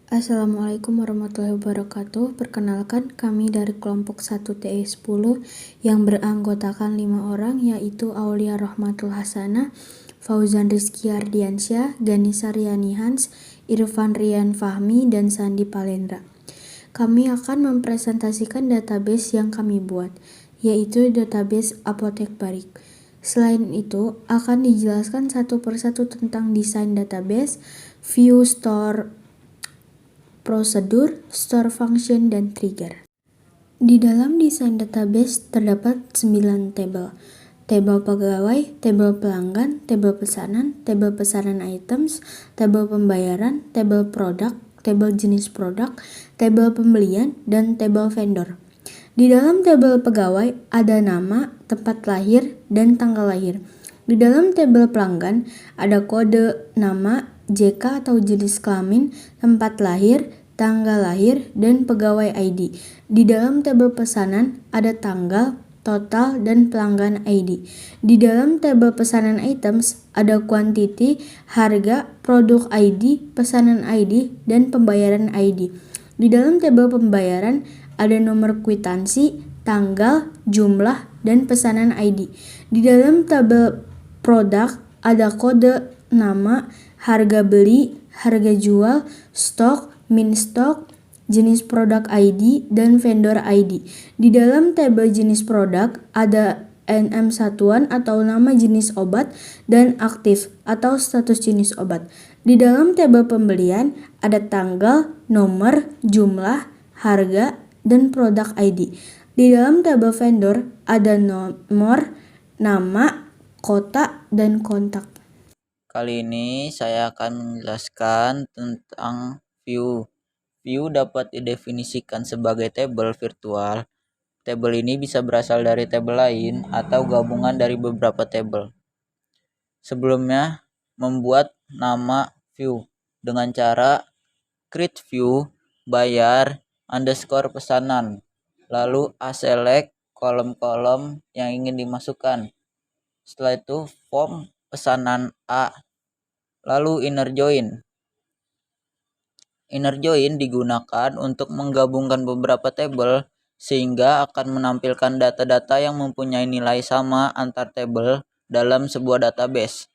Assalamualaikum warahmatullahi wabarakatuh. Perkenalkan, kami dari kelompok 1TE10 yang beranggotakan 5 orang, yaitu Aulia Rohmatul Hasanah, Fauzan Rizky Ardiansyah, Ganisa Riani Hans, Irfan Rian Fahmi, dan Sandi Palendra. Kami akan mempresentasikan database yang kami buat, yaitu database Apotek Barik. Selain itu, akan dijelaskan satu persatu tentang desain database, view, store, prosedur, store function, dan trigger. Di dalam desain database terdapat 9 tabel. Tabel pegawai, tabel pelanggan, tabel pesanan items, tabel pembayaran, tabel produk, tabel jenis produk, tabel pembelian, dan tabel vendor. Di dalam tabel pegawai ada nama, tempat lahir, dan tanggal lahir. Di dalam tabel pelanggan ada kode, nama, JK atau jenis kelamin, tempat lahir, tanggal lahir, dan pegawai ID. Di dalam tabel pesanan ada tanggal, total, dan pelanggan ID. Di dalam tabel pesanan items ada quantity, harga, produk ID, pesanan ID, dan pembayaran ID. Di dalam tabel pembayaran ada nomor kwitansi, tanggal, jumlah, dan pesanan ID. Di dalam tabel produk ada kode, nama, harga beli, harga jual, stok, min stok, jenis produk ID, dan vendor ID. Di dalam tabel jenis produk ada NM satuan atau nama jenis obat dan aktif atau status jenis obat. Di dalam tabel pembelian ada tanggal, nomor, jumlah, harga, dan produk ID. Di dalam tabel vendor ada nomor, nama, kota, dan kontak. Kali ini saya akan menjelaskan tentang view. View dapat didefinisikan sebagai tabel virtual. Tabel ini bisa berasal dari tabel lain atau gabungan dari beberapa tabel. Sebelumnya, membuat nama view dengan cara create view, bayar, underscore pesanan, lalu select kolom-kolom yang ingin dimasukkan. Setelah itu form pesanan A, lalu inner join. Inner join digunakan untuk menggabungkan beberapa tabel sehingga akan menampilkan data-data yang mempunyai nilai sama antar tabel dalam sebuah database.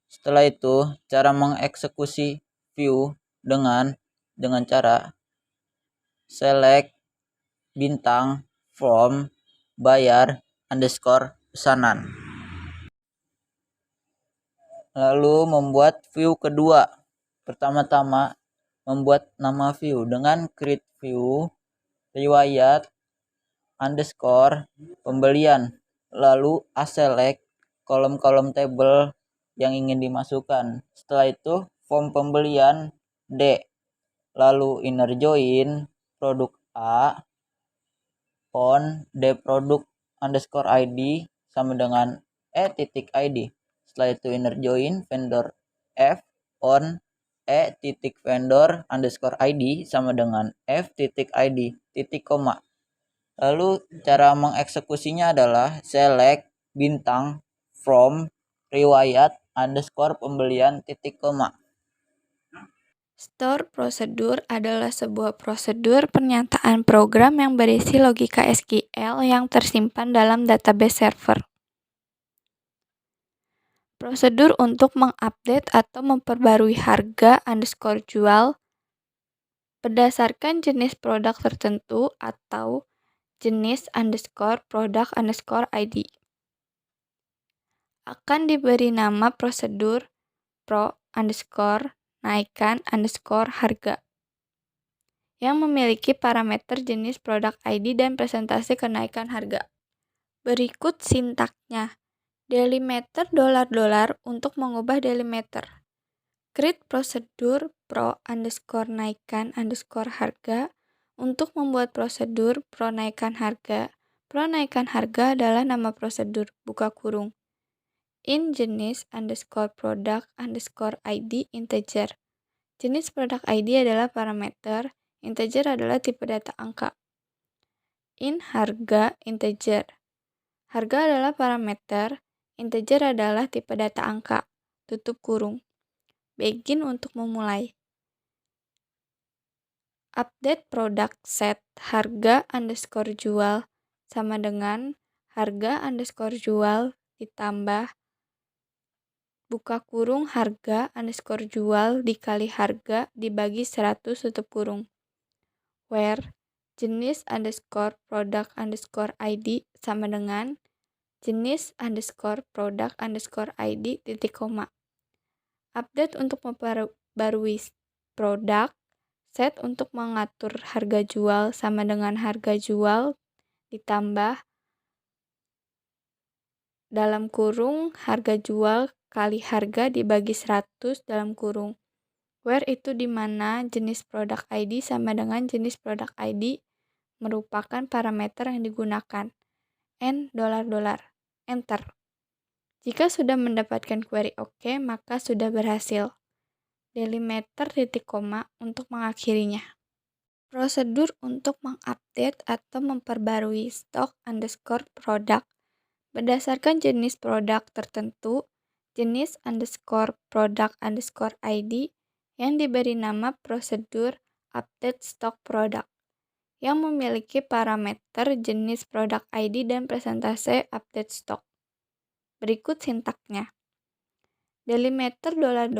Setelah itu, cara mengeksekusi view dengan cara select bintang from bayar underscore pesanan. Lalu membuat view kedua. Pertama-tama membuat nama view dengan create view riwayat underscore pembelian, lalu select kolom-kolom tabel yang ingin dimasukkan. Setelah itu form pembelian D, lalu inner join produk A on D produk underscore ID sama dengan E.ID. Setelah itu inner join vendor F on E.vendor underscore ID sama dengan F.ID titik koma. Lalu cara mengeksekusinya adalah select bintang from riwayat underscore pembelian titik koma. Store prosedur adalah sebuah prosedur pernyataan program yang berisi logika SQL yang tersimpan dalam database server. Prosedur untuk mengupdate atau memperbarui harga underscore jual berdasarkan jenis produk tertentu atau jenis underscore produk underscore ID. Akan diberi nama prosedur pro underscore naikkan underscore harga yang memiliki parameter jenis produk ID dan presentasi kenaikan harga. Berikut sintaknya. Delimiter $$ untuk mengubah delimiter. Create prosedur pro underscore naikkan underscore harga untuk membuat prosedur pro naikkan harga. Pro naikkan harga adalah nama prosedur, buka kurung. In jenis underscore produk underscore ID integer. Jenis produk ID adalah parameter, integer adalah tipe data angka. In harga integer. Harga adalah parameter, integer adalah tipe data angka, tutup kurung. Begin untuk memulai. update produk set harga underscore jual sama dengan harga underscore jual ditambah buka kurung harga underscore jual dikali harga dibagi 100 tutup kurung, where jenis underscore produk underscore ID sama dengan jenis underscore produk underscore ID titik koma. Update untuk memperbarui produk, set untuk mengatur harga jual sama dengan harga jual ditambah dalam kurung harga jual kali harga dibagi 100 dalam kurung, where itu dimana jenis produk ID sama dengan jenis produk ID merupakan parameter yang digunakan. N $, enter. Jika sudah mendapatkan query OK, maka sudah berhasil. Delimiter titik koma untuk mengakhirinya. Prosedur untuk mengupdate atau memperbarui stok underscore produk berdasarkan jenis produk tertentu, jenis underscore produk underscore ID yang diberi nama prosedur update stok produk yang memiliki parameter jenis produk ID dan persentase update stok. Berikut sintaknya. Delimiter $,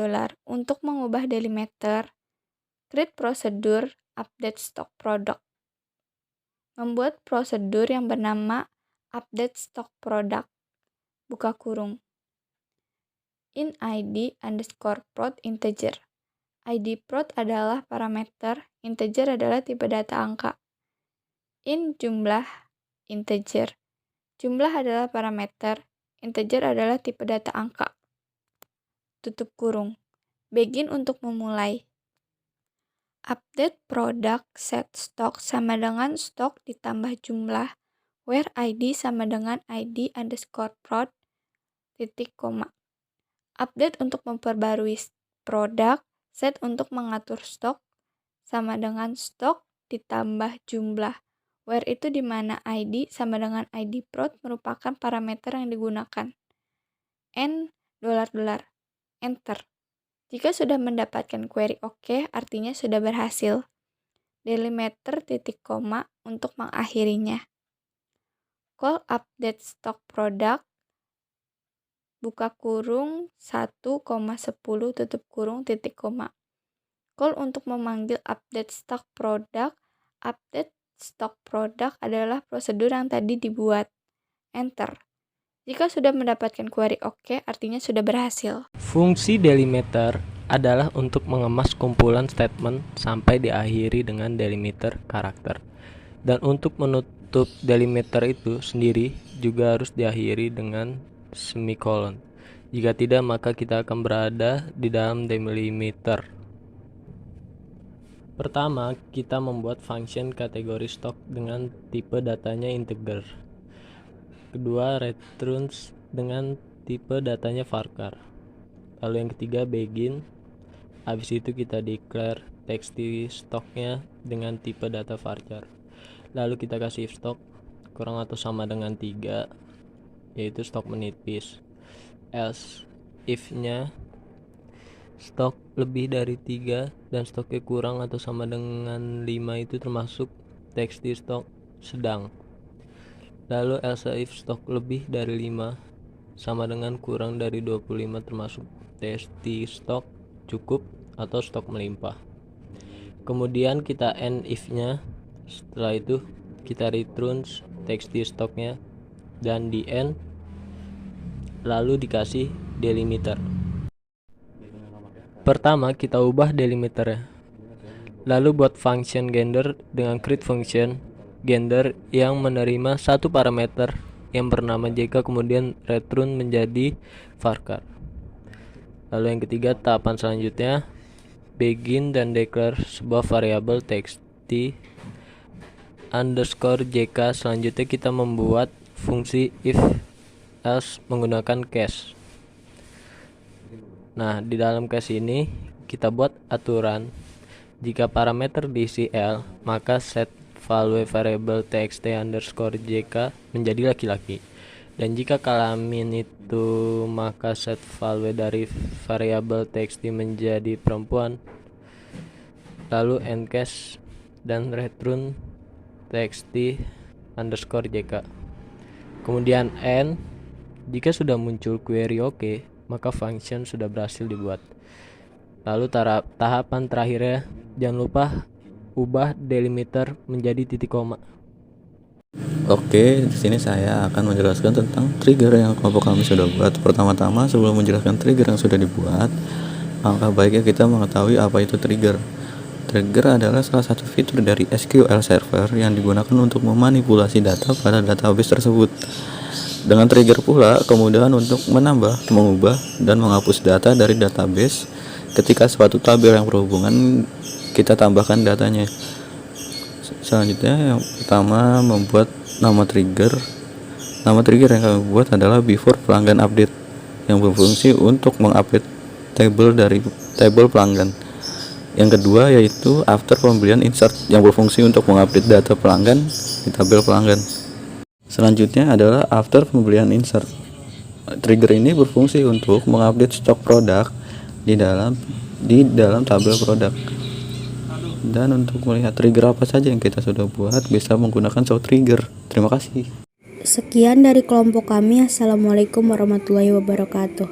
untuk mengubah delimiter, create prosedur update stok produk. Membuat prosedur yang bernama update stok produk, buka kurung. In ID underscore prod integer. ID prod adalah parameter, integer adalah tipe data angka. In jumlah integer. Jumlah adalah parameter, integer adalah tipe data angka. Tutup kurung. Begin untuk memulai. Update produk set stok sama dengan stok ditambah jumlah, where ID sama dengan ID underscore prod titik koma. Update untuk memperbarui produk, set untuk mengatur stok sama dengan stok ditambah jumlah, where itu dimana ID sama dengan ID prod merupakan parameter yang digunakan. N $, enter. Jika sudah mendapatkan query OK, artinya sudah berhasil. Delimiter titik koma untuk mengakhirinya. Call update stock product, buka kurung 1,10 tutup kurung titik koma. Call untuk memanggil update stock product. Update stock product adalah prosedur yang tadi dibuat. Enter. Jika sudah mendapatkan query OK, artinya sudah berhasil. Fungsi delimiter adalah untuk mengemas kumpulan statement sampai diakhiri dengan delimiter karakter. Dan untuk menutup delimiter itu sendiri juga harus diakhiri dengan semikolon. Jika tidak, maka kita akan berada di dalam delimiter. Pertama, kita membuat function kategori stok dengan tipe datanya integer. Kedua, returns dengan tipe datanya varchar. Lalu yang ketiga, begin. Habis itu kita declare text stoknya dengan tipe data varchar. Lalu kita kasih if stok kurang atau sama dengan 3, yaitu stok menipis. Else if-nya stok lebih dari 3 dan stoknya kurang atau sama dengan 5 itu termasuk text stok sedang. Lalu else if stok lebih dari 5 sama dengan kurang dari 25 termasuk text stok cukup atau stok melimpah. Kemudian kita end if-nya. Setelah itu kita returns text stoknya dan di end lalu dikasih delimiter. Pertama kita ubah delimiternya. Lalu buat function gender dengan create function gender yang menerima satu parameter yang bernama JK kemudian return menjadi varchar. Lalu yang ketiga, tahapan selanjutnya begin dan declare sebuah variabel text underscore JK. Selanjutnya kita membuat fungsi if else menggunakan case. Nah, di dalam case ini kita buat aturan jika parameter diisi L, maka set value variable txt underscore JK menjadi laki-laki. Dan jika kelamin itu, maka set value dari variabel txt menjadi perempuan. Lalu end case dan return txt underscore jk. Kemudian end. Jika sudah muncul query oke, maka function sudah berhasil dibuat. Lalu tahapan terakhirnya, jangan lupa ubah delimiter menjadi titik koma. Oke, di sini saya akan menjelaskan tentang trigger yang kelompok kami sudah buat. Pertama-tama, sebelum menjelaskan trigger yang sudah dibuat, maka baiknya kita mengetahui apa itu trigger. Trigger adalah salah satu fitur dari SQL Server yang digunakan untuk memanipulasi data pada database tersebut. Dengan trigger pula kemudahan untuk menambah, mengubah, dan menghapus data dari database ketika suatu tabel yang berhubungan kita tambahkan datanya. Selanjutnya yang pertama membuat nama trigger. Nama trigger yang kami buat adalah before pelanggan update yang berfungsi untuk mengupdate tabel dari tabel pelanggan. Yang kedua yaitu after pembelian insert yang berfungsi untuk mengupdate data pelanggan di tabel pelanggan. Selanjutnya adalah after pembelian insert. Trigger ini berfungsi untuk mengupdate stok produk di dalam tabel produk. Dan untuk melihat trigger apa saja yang kita sudah buat, bisa menggunakan show trigger. Terima kasih. Sekian dari kelompok kami. Assalamualaikum warahmatullahi wabarakatuh.